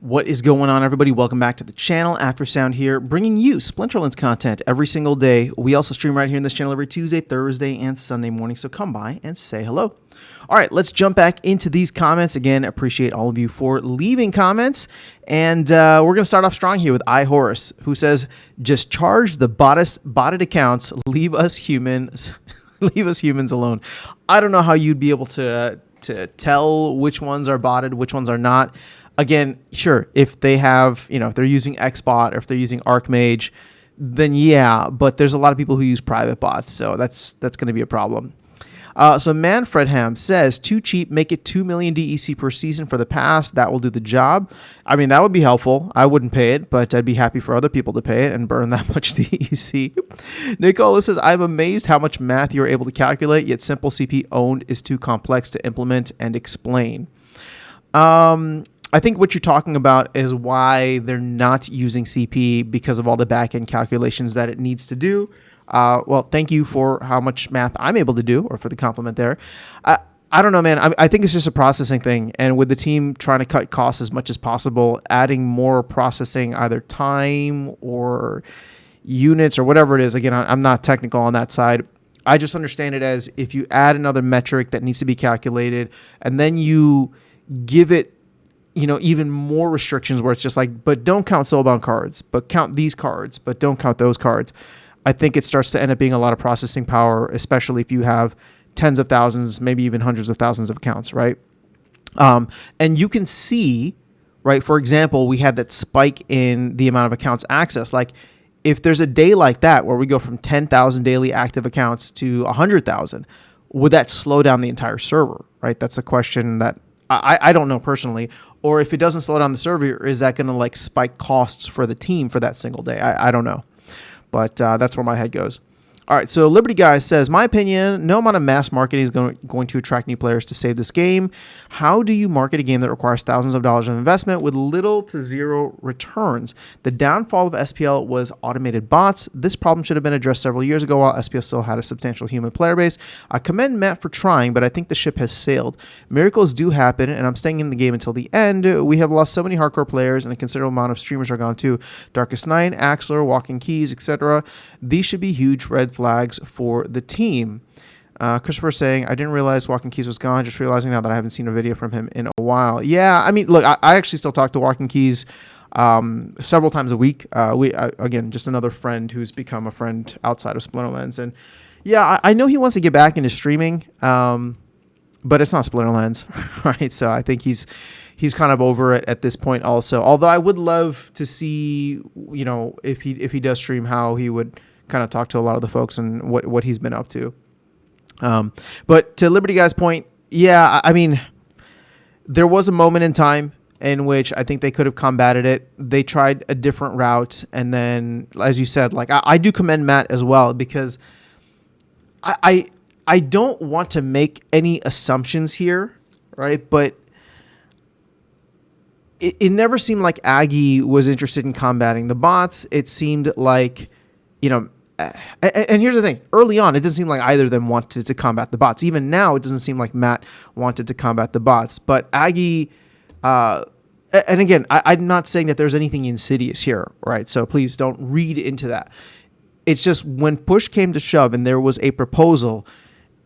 What is going on, everybody? Welcome back to the channel. Aftersound here, bringing you Splinterlands content every single day. We also stream right here in this channel every Tuesday, Thursday, and Sunday morning, so come by and say hello. All right, let's jump back into these comments. Again, appreciate all of you for leaving comments. And we're going to start off strong here with iHorse, who says, just charge the botted accounts, leave us humans alone. I don't know how you'd be able to tell which ones are botted, which ones are not. Again, sure, if they have, if they're using XBot or if they're using Archmage, then yeah, but there's a lot of people who use private bots, so that's going to be a problem. So Manfredham says, too cheap, make it 2 million DEC per season for the pass. That will do the job. I mean, that would be helpful. I wouldn't pay it, but I'd be happy for other people to pay it and burn that much DEC. Nicola says, I'm amazed how much math you're able to calculate, yet simple CP owned is too complex to implement and explain. I think what you're talking about is why they're not using CP because of all the back-end calculations that it needs to do. Well, thank you for how much math I'm able to do, or for the compliment there. I don't know, man. I think it's just a processing thing. And with the team trying to cut costs as much as possible, adding more processing, either time or units or whatever it is. Again, I'm not technical on that side. I just understand it as if you add another metric that needs to be calculated, and then you give it even more restrictions where it's just like, but don't count soulbound cards, but count these cards, but don't count those cards. I think it starts to end up being a lot of processing power, especially if you have tens of thousands, maybe even hundreds of thousands of accounts, right? And you can see, right, for example, we had that spike in the amount of accounts accessed. Like if there's a day like that where we go from 10,000 daily active accounts to 100,000, would that slow down the entire server, right? That's a question that I don't know personally. Or if it doesn't slow down the server, is that going to like spike costs for the team for that single day? I don't know. But that's where my head goes. All right, so Liberty Guy says, my opinion, no amount of mass marketing is going to attract new players to save this game. How do you market a game that requires thousands of dollars of investment with little to zero returns? The downfall of SPL was automated bots. This problem should have been addressed several years ago while SPL still had a substantial human player base. I commend Matt for trying, but I think the ship has sailed. Miracles do happen, and I'm staying in the game until the end. We have lost so many hardcore players, and a considerable amount of streamers are gone too. Darkest Night, Axler, Walking Keys, etc. These should be huge red flags for the team. Christopher saying, I didn't realize Walking Keys was gone, just realizing now that I haven't seen a video from him in a while. Yeah, I mean, look, I actually still talk to Walking Keys several times a week. Again, just another friend who's become a friend outside of Splinterlands. And yeah, I know he wants to get back into streaming, but it's not Splinterlands, right? So I think he's kind of over it at this point also. Although I would love to see, if he does stream, how he would kind of talk to a lot of the folks and what he's been up to. But to Liberty Guy's point, yeah, I mean, there was a moment in time in which I think they could have combated it. They tried a different route. And then, as you said, like I do commend Matt as well, because I don't want to make any assumptions here, right? But it never seemed like Aggie was interested in combating the bots. It seemed like, and here's the thing. Early on, it didn't seem like either of them wanted to combat the bots. Even now, it doesn't seem like Matt wanted to combat the bots. But Aggie, and again, I'm not saying that there's anything insidious here, right? So please don't read into that. It's just when push came to shove and there was a proposal,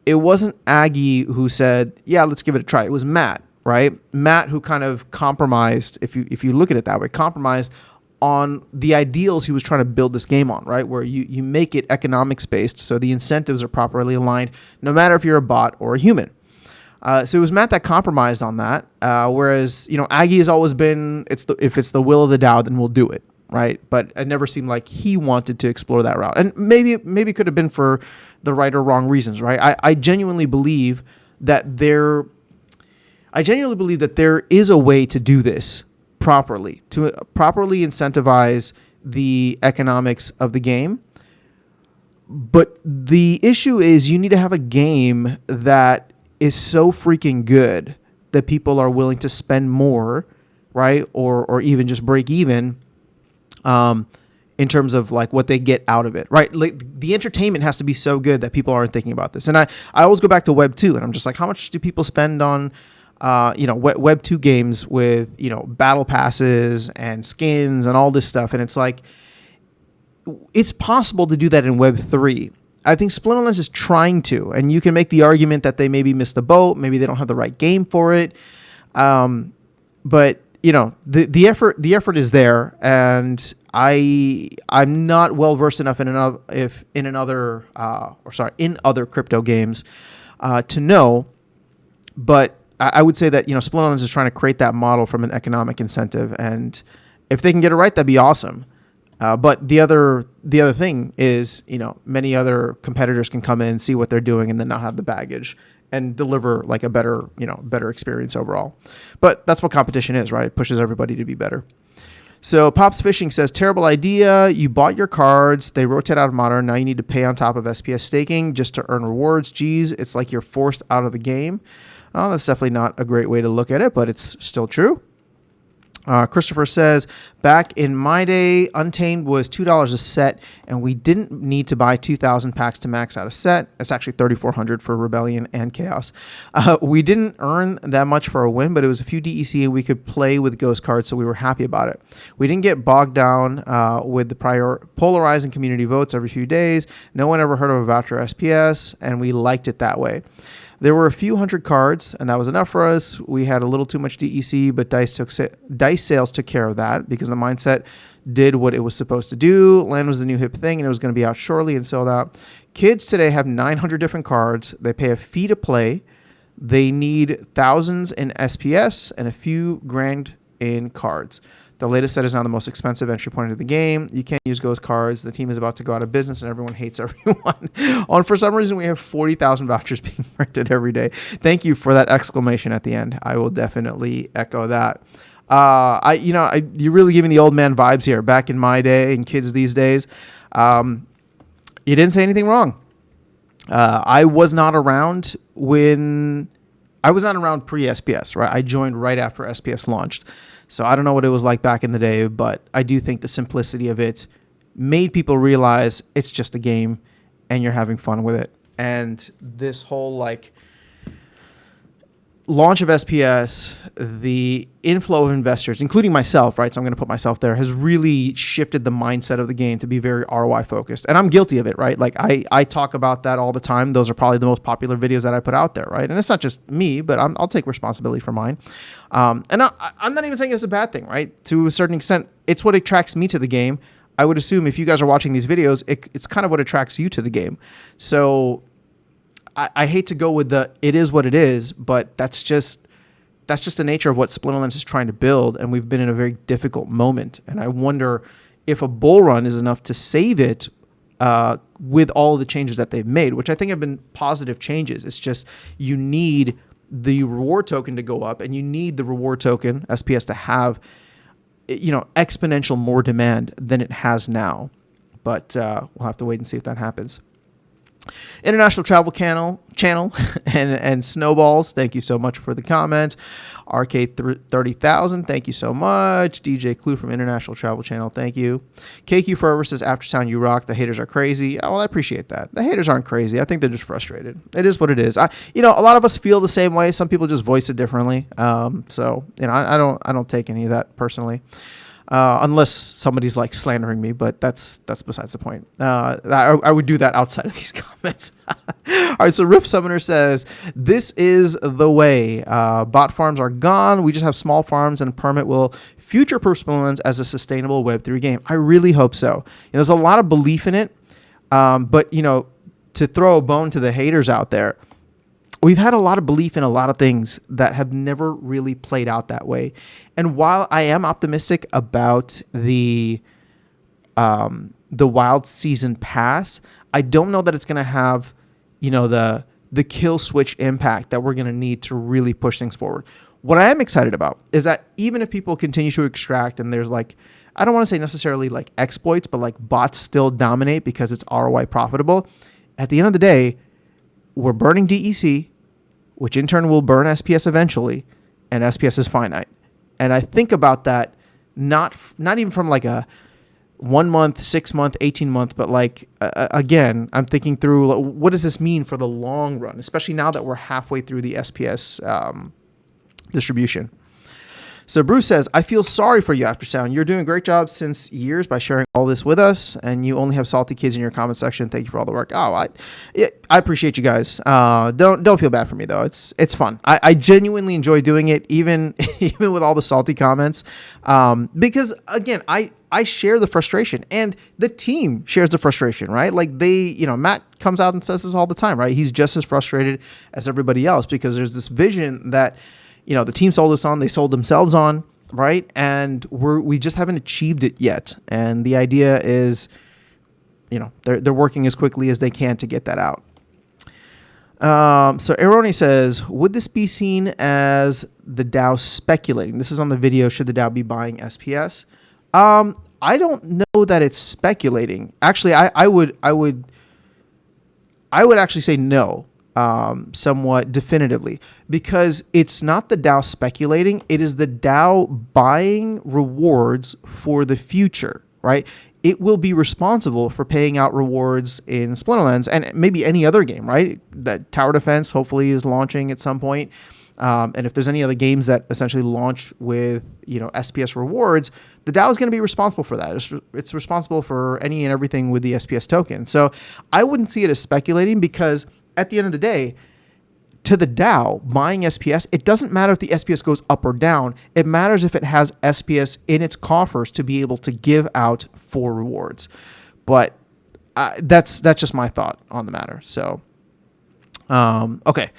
it wasn't Aggie who said, yeah, let's give it a try. It was Matt, right? Matt who kind of compromised, if you look at it that way, compromised on the ideals he was trying to build this game on, right? Where you make it economics based, so the incentives are properly aligned, no matter if you're a bot or a human. So it was Matt that compromised on that. Whereas, Aggie has always been, if it's the will of the DAO, then we'll do it, right? But it never seemed like he wanted to explore that route. And maybe it could have been for the right or wrong reasons, right? I genuinely believe that there is a way to do this properly, to properly incentivize the economics of the game. But the issue is you need to have a game that is so freaking good that people are willing to spend more, right? Or even just break even in terms of like what they get out of it, right? Like the entertainment has to be so good that people aren't thinking about this. And I always go back to Web 2 and I'm just like, how much do people spend on Web 2 games with, battle passes and skins and all this stuff. And it's like, it's possible to do that in Web 3. I think Splinterlands is trying to, and you can make the argument that they maybe missed the boat. Maybe they don't have the right game for it. But the effort is there, and I'm not well versed enough in other crypto games to know. But I would say that Splinterlands is trying to create that model from an economic incentive, and if they can get it right, that'd be awesome. But the other thing is, many other competitors can come in, see what they're doing, and then not have the baggage and deliver like a better experience overall. But that's what competition is, right? It pushes everybody to be better. So Pops Fishing says, terrible idea. You bought your cards. They rotate out of Modern. Now you need to pay on top of SPS staking just to earn rewards. Geez, it's like you're forced out of the game. Oh, that's definitely not a great way to look at it, but it's still true. Christopher says, back in my day, Untamed was $2 a set, and we didn't need to buy 2,000 packs to max out a set. It's actually 3,400 for Rebellion and Chaos. We didn't earn that much for a win, but it was a few DEC, and we could play with ghost cards, so we were happy about it. We didn't get bogged down with the polarizing community votes every few days. No one ever heard of a voucher SPS, and we liked it that way. There were a few hundred cards, and that was enough for us. We had a little too much DEC, but dice sales took care of that because the mindset did what it was supposed to do. Land was the new hip thing, and it was going to be out shortly and sold out. Kids today have 900 different cards. They pay a fee to play. They need thousands in SPS and a few grand in cards. The latest set is now the most expensive entry point into the game. You can't use ghost cards. The team is about to go out of business, and everyone hates everyone. For some reason, we have 40,000 vouchers being printed every day. Thank you for that exclamation at the end. I will definitely echo that. You're really giving the old man vibes here. Back in my day, and kids these days, you didn't say anything wrong. I was not around pre-SPS, right? I joined right after SPS launched. So I don't know what it was like back in the day, but I do think the simplicity of it made people realize it's just a game and you're having fun with it. And this whole launch of SPS, the inflow of investors, including myself, right? So I'm going to put myself there, has really shifted the mindset of the game to be very ROI focused. And I'm guilty of it, right? Like I talk about that all the time. Those are probably the most popular videos that I put out there, right? And it's not just me, but I'll take responsibility for mine. And I'm not even saying it's a bad thing, right? To a certain extent, it's what attracts me to the game. I would assume if you guys are watching these videos, it's kind of what attracts you to the game. So I hate to go with it is what it is, but that's just the nature of what Splinterlands is trying to build, and we've been in a very difficult moment. And I wonder if a bull run is enough to save it with all of the changes that they've made, which I think have been positive changes. It's just you need the reward token to go up, and you need the reward token, SPS, to have exponential more demand than it has now. But we'll have to wait and see if that happens. International Travel Channel and Snowballs, thank you so much for the comment. RK30,000, thank you so much. DJ Clue from International Travel Channel, thank you. KQ Forever says, After Sound, you rock. The haters are crazy. Oh, well, I appreciate that. The haters aren't crazy. I think they're just frustrated. It is what it is. A lot of us feel the same way. Some people just voice it differently. So I don't take any of that personally. Unless somebody's slandering me, but that's besides the point. I would do that outside of these comments. All right, so Rip Summoner says, this is the way. Bot farms are gone. We just have small farms, and Permit will future-proof Splinterlands as a sustainable Web3 game. I really hope so. There's a lot of belief in it, but to throw a bone to the haters out there, we've had a lot of belief in a lot of things that have never really played out that way. And while I am optimistic about the Wild Season Pass, I don't know that it's going to have, the kill switch impact that we're going to need to really push things forward. What I am excited about is that even if people continue to extract and there's I don't want to say necessarily exploits, but bots still dominate because it's ROI profitable. At the end of the day, we're burning DEC, which in turn will burn SPS eventually, and SPS is finite. And I think about that not even from a 1 month, 6 month, 18 month, but again, I'm thinking through what does this mean for the long run, especially now that we're halfway through the SPS distribution. So Bruce says, I feel sorry for you, Aftersound. You're doing a great job since years by sharing all this with us, and you only have salty kids in your comment section. Thank you for all the work. I appreciate you guys. Don't feel bad for me though. It's fun. I genuinely enjoy doing it, even even with all the salty comments, because again, I share the frustration, and the team shares the frustration, right? Like Matt comes out and says this all the time, right? He's just as frustrated as everybody else because there's this vision that the team sold us on, they sold themselves on, right? And we just haven't achieved it yet. And the idea is, they're working as quickly as they can to get that out. So Aroni says, would this be seen as the DAO speculating? This is on the video. Should the DAO be buying SPS? I don't know that it's speculating. Actually, I would actually say no. Somewhat definitively, because it's not the DAO speculating, it is the DAO buying rewards for the future, right? It will be responsible for paying out rewards in Splinterlands and maybe any other game, right? That Tower Defense hopefully is launching at some point. And if there's any other games that essentially launch with, SPS rewards, the DAO is going to be responsible for that. It's responsible for any and everything with the SPS token. So I wouldn't see it as speculating because at the end of the day, to the DAO buying SPS, it doesn't matter if the SPS goes up or down. It matters if it has SPS in its coffers to be able to give out for rewards. But that's just my thought on the matter. So, okay.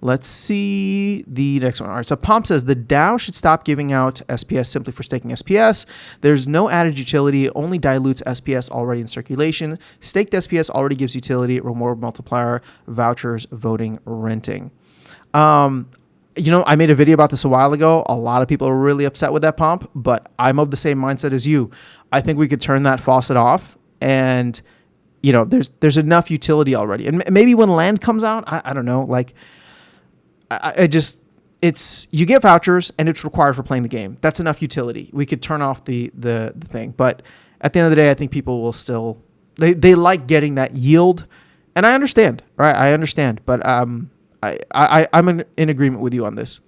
Let's see the next one. All right, so Pomp says the DAO should stop giving out SPS simply for staking SPS. There's no added utility. It only dilutes SPS already in circulation. Staked SPS already gives utility, reward multiplier, vouchers, voting, renting. I made a video about this a while ago. A lot of people are really upset with that, Pomp, but I'm of the same mindset as you. I think we could turn that faucet off and, there's enough utility already. And maybe when land comes out, I don't know, like, you get vouchers and it's required for playing the game. That's enough utility. We could turn off the thing. But at the end of the day, I think people will still, they like getting that yield. And I understand, right? I understand. But I'm in agreement with you on this.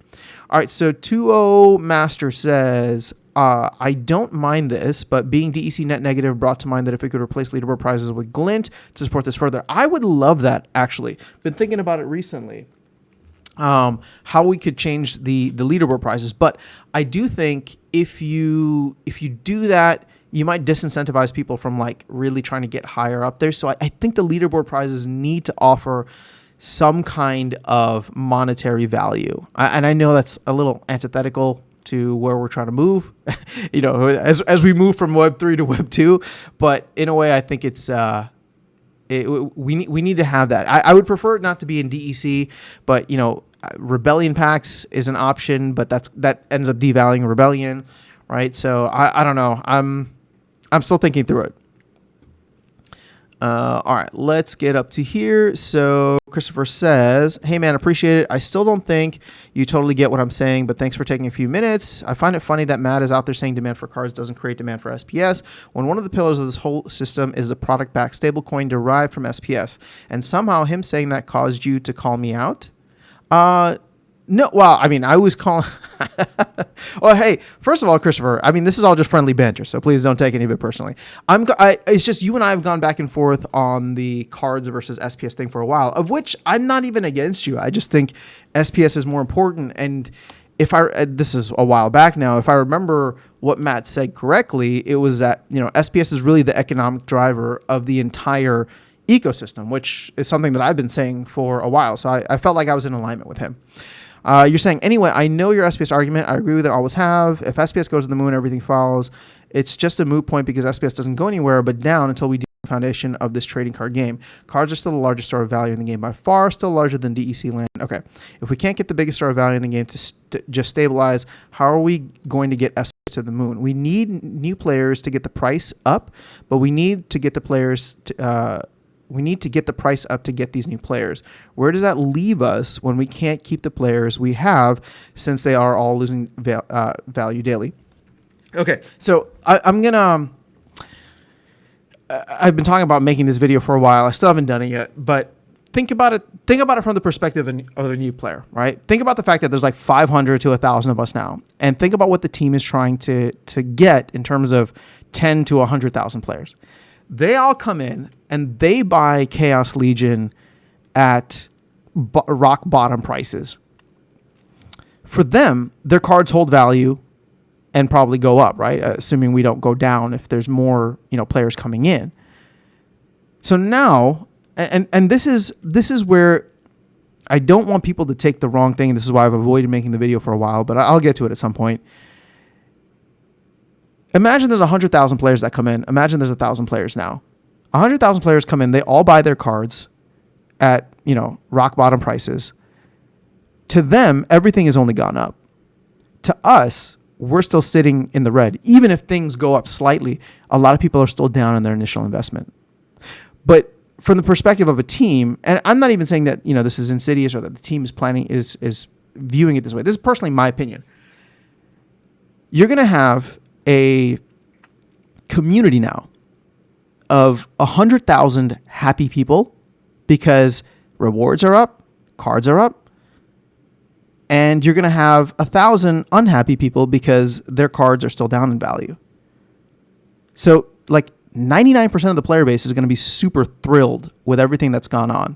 All right. So 2-0 Master says, I don't mind this, but being DEC net negative brought to mind that if we could replace leaderboard prizes with Glint to support this further, I would love that, actually. Been thinking about it recently. How we could change the leaderboard prizes. But I do think if you do that, you might disincentivize people from like really trying to get higher up there. So I think the leaderboard prizes need to offer some kind of monetary value. And I know that's a little antithetical to where we're trying to move, as we move from Web 3 to Web 2. But in a way, I think it's we need to have that. I would prefer it not to be in DEC, but Rebellion packs is an option, but that ends up devaluing Rebellion, right? So I don't know. I'm still thinking through it. All right, let's get up to here. So Christopher says, hey man, appreciate it. I still don't think you totally get what I'm saying, but thanks for taking a few minutes. I find it funny that Matt is out there saying demand for cards doesn't create demand for SPS when one of the pillars of this whole system is a product-backed stablecoin derived from SPS. And somehow him saying that caused you to call me out. No, well, I mean, I was calling. Well, hey, first of all, Christopher, I mean, this is all just friendly banter, so please don't take any of it personally. It's just you and I have gone back and forth on the cards versus SPS thing for a while, of which I'm not even against you. I just think SPS is more important. And this is a while back now, if I remember what Matt said correctly, it was that, SPS is really the economic driver of the entire ecosystem, which is something that I've been saying for a while. So I felt like I was in alignment with him. You're saying, anyway, I know your SPS argument. I agree with it, always have. If SPS goes to the moon, everything follows. It's just a moot point because SPS doesn't go anywhere but down until we do the foundation of this trading card game. Cards are still the largest store of value in the game by far, still larger than DEC land. Okay, if we can't get the biggest store of value in the game to just stabilize, how are we going to get SPS to the moon? We need new players to get the price up, but we need to get the players to... we need to get the price up to get these new players. Where does that leave us when we can't keep the players we have since they are all losing value daily? Okay, so I've been talking about making this video for a while. I still haven't done it yet, but think about it. Think about it from the perspective of a new player, right? Think about the fact that there's like 500 to 1,000 of us now, and think about what the team is trying to get in terms of 10 to 100,000 players. They all come in and they buy Chaos Legion at rock bottom prices. For them, their cards hold value and probably go up, right? Assuming we don't go down if there's more, players coming in. So now, and this is where I don't want people to take the wrong thing. This is why I've avoided making the video for a while, but I'll get to it at some point. Imagine there's 100,000 players that come in. Imagine there's 1,000 players now. 100,000 players come in. They all buy their cards at, rock bottom prices. To them, everything has only gone up. To us, we're still sitting in the red. Even if things go up slightly, a lot of people are still down on their initial investment. But from the perspective of a team, and I'm not even saying that, this is insidious or that the team is planning, is viewing it this way. This is personally my opinion. You're going to have a community now of 100,000 happy people because rewards are up, cards are up, and you're going to have 1,000 unhappy people because their cards are still down in value. So like 99% of the player base is going to be super thrilled with everything that's gone on.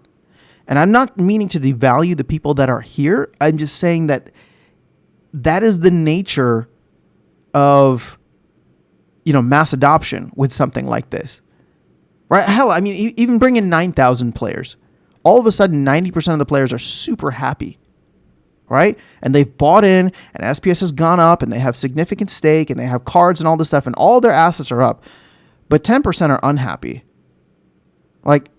And I'm not meaning to devalue the people that are here. I'm just saying that is the nature of mass adoption with something like this, right? Hell, I mean, even bring in 9,000 players. All of a sudden, 90% of the players are super happy, right? And they've bought in, and SPS has gone up, and they have significant stake, and they have cards and all this stuff, and all their assets are up. But 10% are unhappy. Like,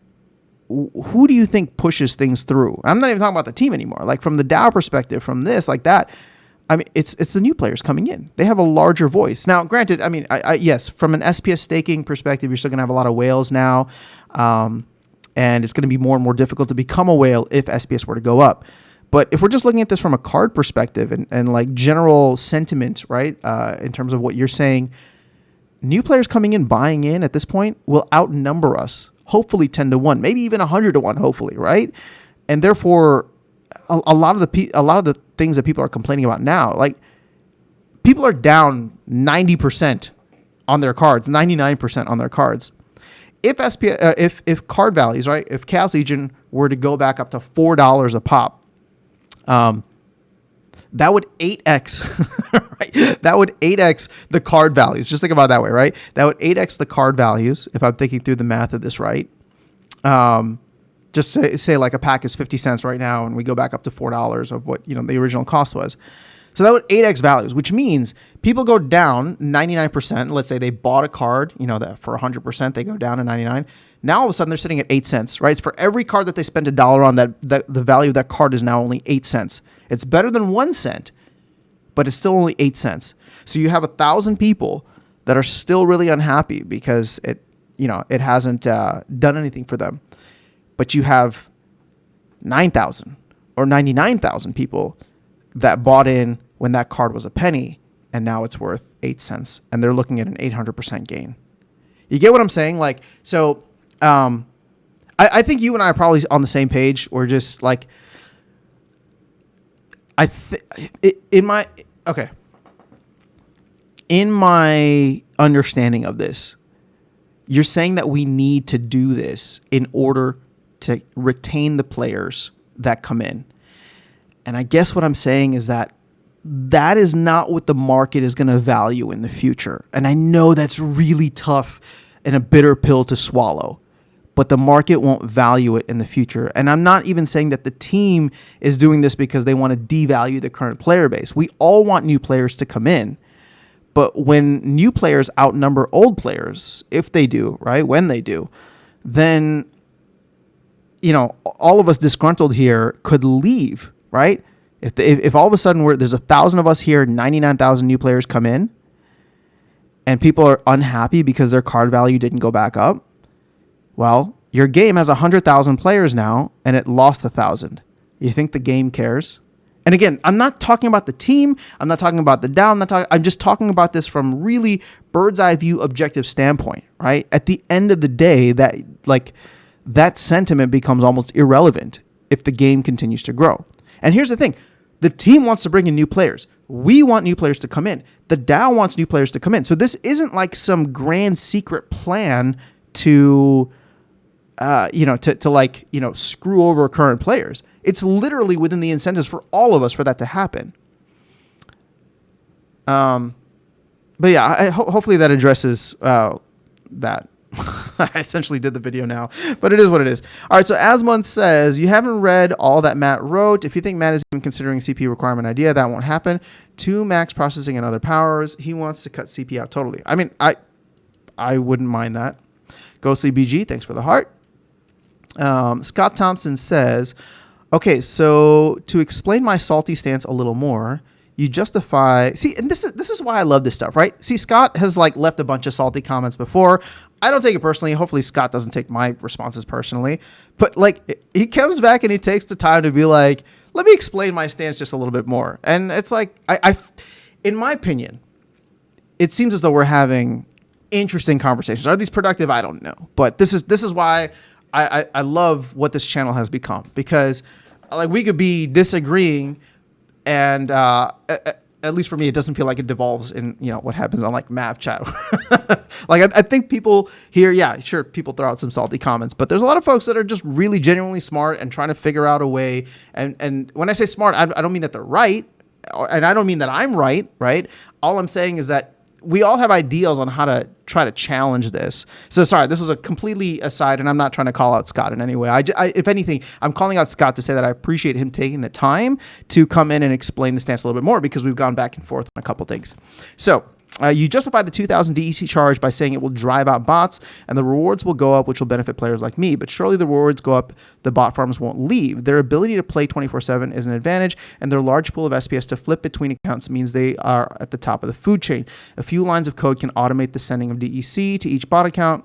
who do you think pushes things through? I'm not even talking about the team anymore. Like, from the DAO perspective, from this, like that, I mean, it's the new players coming in. They have a larger voice. Now, granted, I mean, yes, from an SPS staking perspective, you're still going to have a lot of whales now. And it's going to be more and more difficult to become a whale if SPS were to go up. But if we're just looking at this from a card perspective and like general sentiment, right, in terms of what you're saying, new players coming in, buying in at this point will outnumber us, hopefully 10 to 1, maybe even 100 to 1, hopefully, right? And therefore, a lot of the things that people are complaining about now, like people are down 90% on their cards, 99% on their cards. If if card values, right, if Chaos Legion were to go back up to $4 a pop, that would 8x, right? That would 8x the card values. Just think about it that way, right? That would 8x the card values if I'm thinking through the math of this right. Just say like a pack is 50 cents right now, and we go back up to $4 of what the original cost was. So that would 8x values, which means people go down 99%. Let's say they bought a card, that for 100%, they go down to 99. Now all of a sudden they're sitting at 8 cents, right? It's for every card that they spend $1 on, that the value of that card is now only 8 cents. It's better than 1 cent, but it's still only 8 cents. So you have 1,000 people that are still really unhappy because it hasn't done anything for them. But you have 9,000 or 99,000 people that bought in when that card was a penny, and now it's worth 8 cents, and they're looking at an 800% gain. You get what I'm saying? Like, so I think you and I are probably on the same page. We're just like, in my understanding of this, you're saying that we need to do this in order to retain the players that come in. And I guess what I'm saying is that is not what the market is going to value in the future. And I know that's really tough and a bitter pill to swallow, but the market won't value it in the future. And I'm not even saying that the team is doing this because they want to devalue the current player base. We all want new players to come in. But when new players outnumber old players, if they do, right, when they do, then, all of us disgruntled here could leave, right? If all of a sudden there's 1,000 of us here, 99,000 new players come in, and people are unhappy because their card value didn't go back up, well, your game has 100,000 players now, and it lost 1,000. You think the game cares? And again, I'm not talking about the team. I'm not talking about the DAO. I'm just talking about this from really bird's eye view objective standpoint, right? At the end of the day, that sentiment becomes almost irrelevant if the game continues to grow. And here's the thing. The team wants to bring in new players. We want new players to come in. The DAO wants new players to come in. So this isn't like some grand secret plan to, screw over current players. It's literally within the incentives for all of us for that to happen. But yeah, hopefully that addresses that. I essentially did the video now, but it is what it is. All right, so Asmonth says, you haven't read all that Matt wrote. If you think Matt is even considering CPU requirement idea, that won't happen. 2 max processing and other powers. He wants to cut CP out totally. I mean, I wouldn't mind that. Ghostly BG, thanks for the heart. Scott Thompson says, okay, so to explain my salty stance a little more, you justify, see, and this is why I love this stuff, right? See, Scott has like left a bunch of salty comments before. I don't take it personally. Hopefully Scott doesn't take my responses personally, but like he comes back and he takes the time to be like, let me explain my stance just a little bit more. And it's like, I in my opinion, it seems as though we're having interesting conversations. Are these productive? I don't know, but this is why I love what this channel has become, because like we could be disagreeing, and at least for me, it doesn't feel like it devolves in, what happens on like Mav chat. Like I think people here, yeah, sure, people throw out some salty comments, but there's a lot of folks that are just really genuinely smart and trying to figure out a way. And when I say smart, I don't mean that they're right, and I don't mean that I'm right. All I'm saying is that we all have ideas on how to try to challenge this. So sorry, this was a completely aside, and I'm not trying to call out Scott in any way. If anything, I'm calling out Scott to say that I appreciate him taking the time to come in and explain the stance a little bit more, because we've gone back and forth on a couple things. So you justify the 2,000 DEC charge by saying it will drive out bots and the rewards will go up, which will benefit players like me. But surely the rewards go up, the bot farms won't leave. Their ability to play 24/7 is an advantage, and their large pool of SPS to flip between accounts means they are at the top of the food chain. A few lines of code can automate the sending of DEC to each bot account.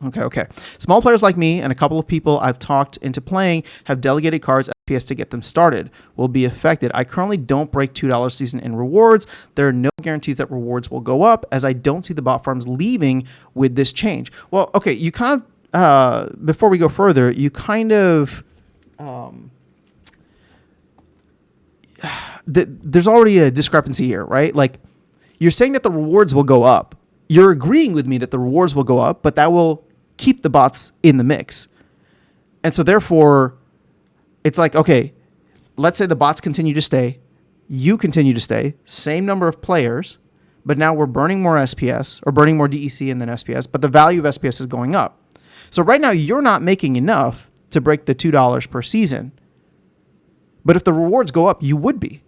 Okay. Small players like me and a couple of people I've talked into playing have delegated cards FPS to get them started. Will be affected. I currently don't break $2 season in rewards. There are no guarantees that rewards will go up, as I don't see the bot farms leaving with this change. Well, okay, you kind of, before we go further, you kind of, there's already a discrepancy here, right? Like, you're saying that the rewards will go up. You're agreeing with me that the rewards will go up, but that will keep the bots in the mix. And so therefore, it's like, okay, let's say the bots continue to stay, you continue to stay, same number of players, but now we're burning more SPS or burning more DEC and then SPS, but the value of SPS is going up. So right now you're not making enough to break the $2 per season. But if the rewards go up, you would be.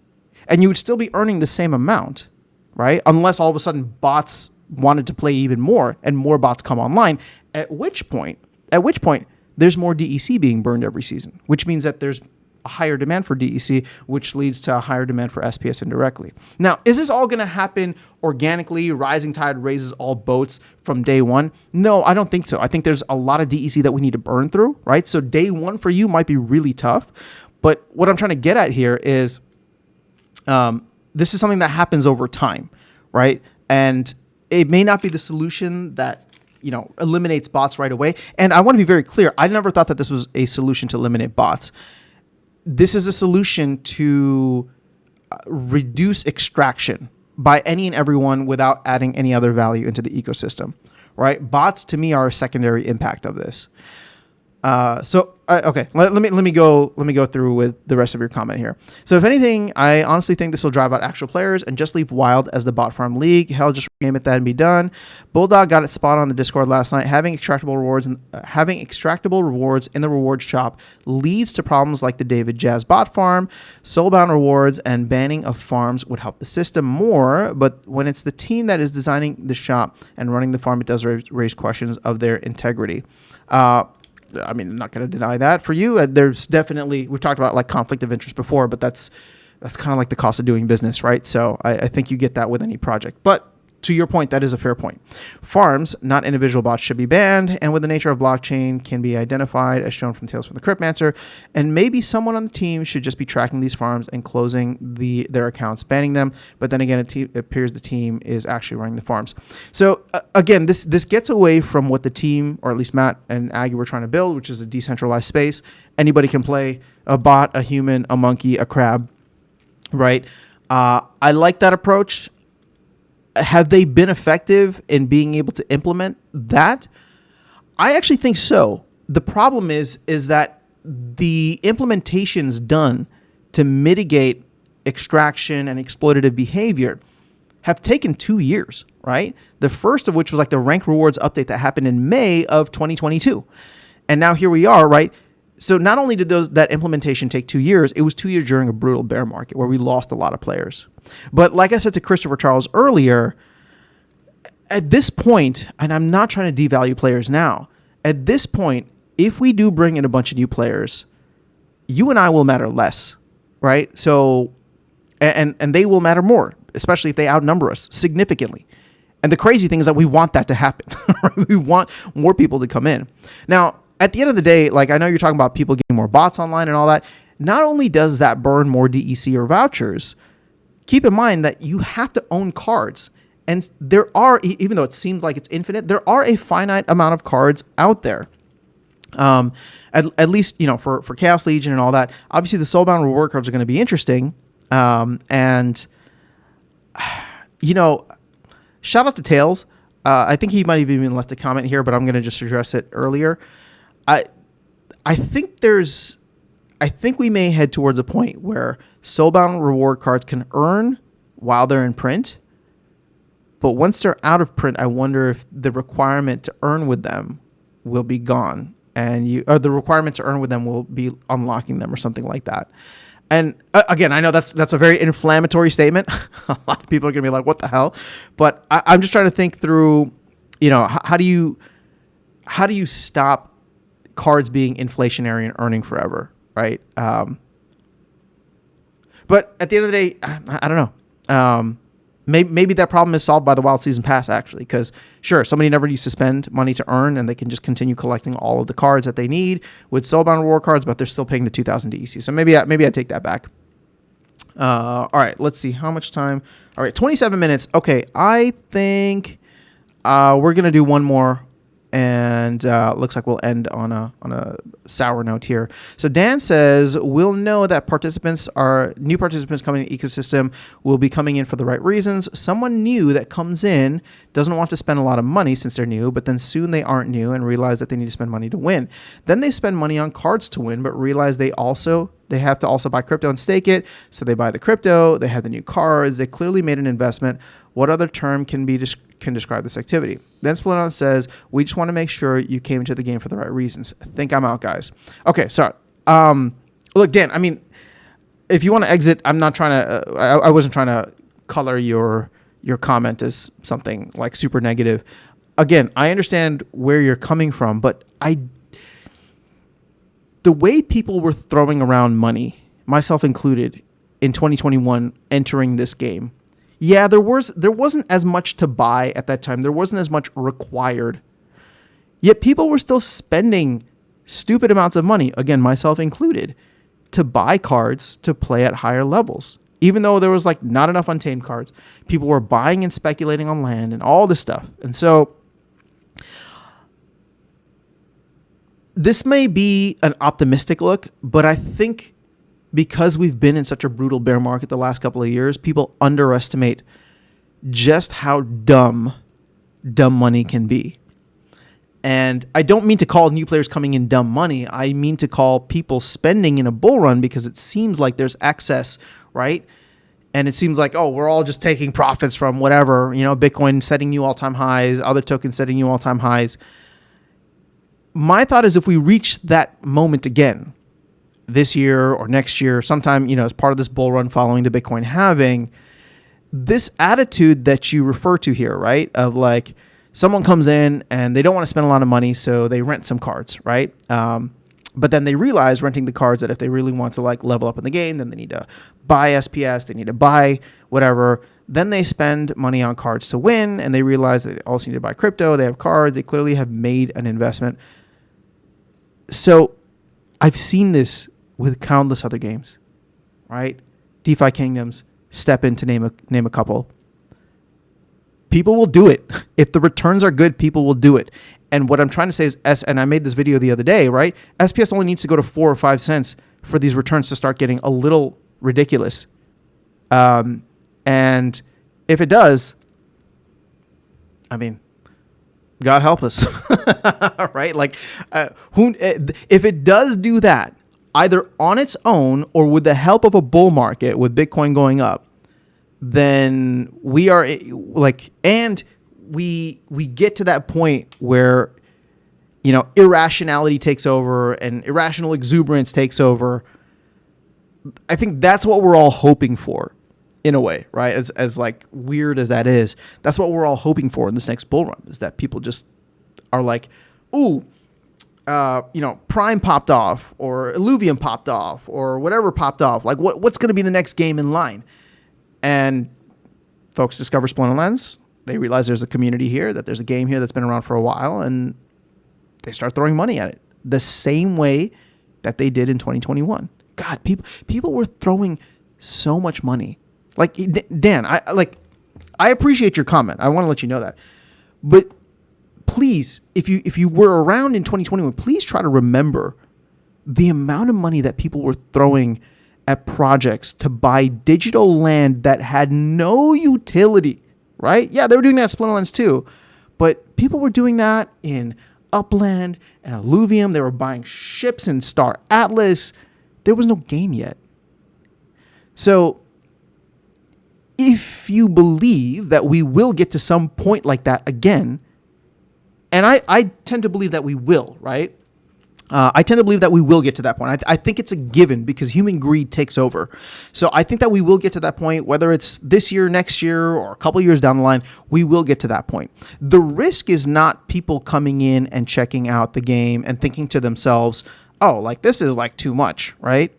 And you would still be earning the same amount, right? Unless all of a sudden bots wanted to play even more and more bots come online, at which point there's more DEC being burned every season, which means that there's a higher demand for DEC, which leads to a higher demand for SPS indirectly. Now, is this all going to happen organically? Rising tide raises all boats from day one? No, I don't think so. I think there's a lot of DEC that we need to burn through, right? So day one for you might be really tough. But what I'm trying to get at here is this is something that happens over time, right? And it may not be the solution that, eliminates bots right away. And I want to be very clear. I never thought that this was a solution to eliminate bots. This is a solution to reduce extraction by any and everyone without adding any other value into the ecosystem, right? Bots to me are a secondary impact of this. Okay, let me go through with the rest of your comment here. So if anything, I honestly think this will drive out actual players and just leave Wild as the bot farm league. Hell, just rename it that and be done. Bulldog got it spot on the Discord last night. Having extractable rewards in the rewards shop leads to problems like the David Jazz bot farm. Soulbound rewards and banning of farms would help the system more, but when it's the team that is designing the shop and running the farm, it does raise questions of their integrity. I mean, I'm not going to deny that for you. There's definitely, we've talked about like conflict of interest before, but that's kind of like the cost of doing business, right? So I think you get that with any project. But to your point, that is a fair point. Farms, not individual bots, should be banned, and with the nature of blockchain can be identified as shown from Tales from the Cryptmancer, and maybe someone on the team should just be tracking these farms and closing their accounts, banning them, but then again, it appears the team is actually running the farms. So again, this gets away from what the team, or at least Matt and Aggie, were trying to build, which is a decentralized space. Anybody can play, a bot, a human, a monkey, a crab, right? I like that approach. Have they been effective in being able to implement that? I actually think so. The problem is that the implementations done to mitigate extraction and exploitative behavior have taken 2 years, right? The first of which was like the rank rewards update that happened in May of 2022. And now here we are, right? So not only did that implementation take 2 years, it was 2 years during a brutal bear market where we lost a lot of players. But like I said to Christopher Charles earlier, at this point, and I'm not trying to devalue players now, at this point, if we do bring in a bunch of new players, you and I will matter less, right? So, and they will matter more, especially if they outnumber us significantly. And the crazy thing is that we want that to happen. We want more people to come in. Now, at the end of the day, like I know you're talking about people getting more bots online and all that. Not only does that burn more DEC or vouchers, keep in mind that you have to own cards. And there are, even though it seems like it's infinite, there are a finite amount of cards out there. At least, for Chaos Legion and all that. Obviously, the Soulbound reward cards are going to be interesting. And shout out to Tails. I think he might have even left a comment here, but I'm going to just address it earlier. I think we may head towards a point where Soulbound reward cards can earn while they're in print. But once they're out of print, I wonder if the requirement to earn with them will be gone, or the requirement to earn with them will be unlocking them or something like that. And again, I know that's a very inflammatory statement. A lot of people are going to be like, what the hell? But I'm just trying to think through, how do you stop cards being inflationary and earning forever, right? But at the end of the day, I don't know. Maybe that problem is solved by the Wild Season Pass, actually, because sure, somebody never needs to spend money to earn, and they can just continue collecting all of the cards that they need with Soulbound reward cards, but they're still paying the 2,000 DEC. So maybe I take that back. All right, let's see how much time. All right, 27 minutes. Okay, I think we're gonna do one more. And looks like we'll end on a sour note here. So Dan says, we'll know that new participants coming in the ecosystem will be coming in for the right reasons. Someone new that comes in doesn't want to spend a lot of money since they're new, but then soon they aren't new and realize that they need to spend money to win. Then they spend money on cards to win, but realize they have to also buy crypto and stake it. So they buy the crypto, they have the new cards, they clearly made an investment. What other term can describe this activity? Then Splinterlands says, we just want to make sure you came into the game for the right reasons. I think I'm out, guys. Okay, sorry. Look, Dan, I mean, if you want to exit, I'm not trying to, I wasn't trying to color your comment as something like super negative. Again, I understand where you're coming from, but the way people were throwing around money, myself included, in 2021 entering this game, yeah, there wasn't as much to buy at that time. There wasn't as much required. Yet people were still spending stupid amounts of money, again, myself included, to buy cards to play at higher levels. Even though there was not enough Untamed cards, people were buying and speculating on land and all this stuff. And so this may be an optimistic look, but I think because we've been in such a brutal bear market the last couple of years, people underestimate just how dumb money can be. And I don't mean to call new players coming in dumb money. I mean to call people spending in a bull run because it seems like there's excess, right? And it seems like, we're all just taking profits from whatever, Bitcoin setting new all-time highs, other tokens setting new all-time highs. My thought is if we reach that moment again, this year or next year, sometime, as part of this bull run following the Bitcoin halving, this attitude that you refer to here, right? Of someone comes in and they don't want to spend a lot of money, so they rent some cards, right? But then they realize renting the cards that if they really want to level up in the game, then they need to buy SPS, they need to buy whatever. Then they spend money on cards to win, and they realize that they also need to buy crypto. They have cards. They clearly have made an investment. So I've seen this with countless other games, right? DeFi Kingdoms, Step In, to name a couple. People will do it. If the returns are good, people will do it. And what I'm trying to say is, and I made this video the other day, right? SPS only needs to go to 4 or 5 cents for these returns to start getting a little ridiculous. And if it does, I mean, God help us, right? Like, if it does do that, either on its own or with the help of a bull market with Bitcoin going up, then we are like, and we get to that point where, irrationality takes over and irrational exuberance takes over. I think that's what we're all hoping for, in a way, right? As like weird as that is, that's what we're all hoping for in this next bull run, is that people just are like, ooh, Prime popped off, or Illuvium popped off, or whatever popped off. Like, what's going to be the next game in line? And folks discover Splinterlands. They realize there's a community here, that there's a game here that's been around for a while, and they start throwing money at it the same way that they did in 2021. God, people were throwing so much money. Like, Dan, I appreciate your comment. I want to let you know that. But please, if you were around in 2021, please try to remember the amount of money that people were throwing at projects to buy digital land that had no utility, right? Yeah, they were doing that at Splinterlands too, but people were doing that in Upland and Illuvium. They were buying ships in Star Atlas. There was no game yet. So if you believe that we will get to some point like that again, and I tend to believe that we will, right? I tend to believe that we will get to that point. I think it's a given because human greed takes over. So I think that we will get to that point, whether it's this year, next year, or a couple years down the line, we will get to that point. The risk is not people coming in and checking out the game and thinking to themselves, oh, like this is like too much, right?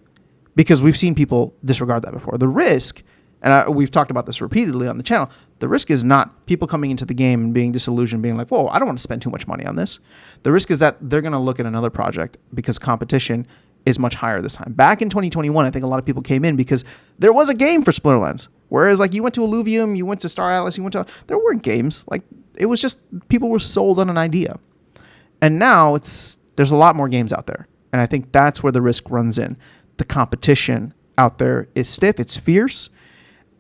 Because we've seen people disregard that before. The risk, and we've talked about this repeatedly on the channel, the risk is not people coming into the game and being disillusioned, being like, whoa, I don't want to spend too much money on this. The risk is that they're going to look at another project because competition is much higher this time. Back in 2021, I think a lot of people came in because there was a game for Splinterlands. Whereas like you went to Illuvium, you went to Star Atlas, there weren't games. Like it was just people were sold on an idea. And now there's a lot more games out there. And I think that's where the risk runs in. The competition out there is stiff, it's fierce.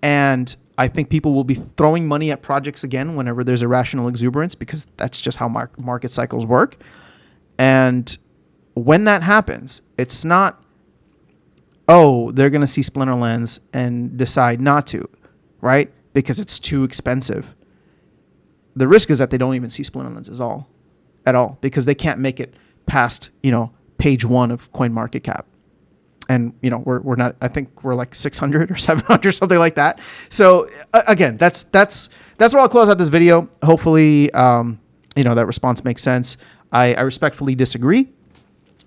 And I think people will be throwing money at projects again whenever there's irrational exuberance, because that's just how market cycles work. And when that happens, it's not, oh, they're going to see Splinterlands and decide not to, right? Because it's too expensive. The risk is that they don't even see Splinterlands at all, because they can't make it past, page 1 of CoinMarketCap. And, we're not, I think we're like 600 or 700, something like that. So again, that's where I'll close out this video. Hopefully, that response makes sense. I respectfully disagree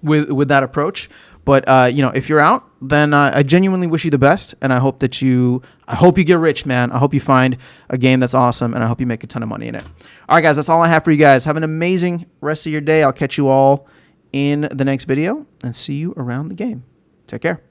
with that approach. But, if you're out, then I genuinely wish you the best. And I hope you get rich, man. I hope you find a game that's awesome, and I hope you make a ton of money in it. All right, guys, that's all I have for you guys. Have an amazing rest of your day. I'll catch you all in the next video and see you around the game. Take care.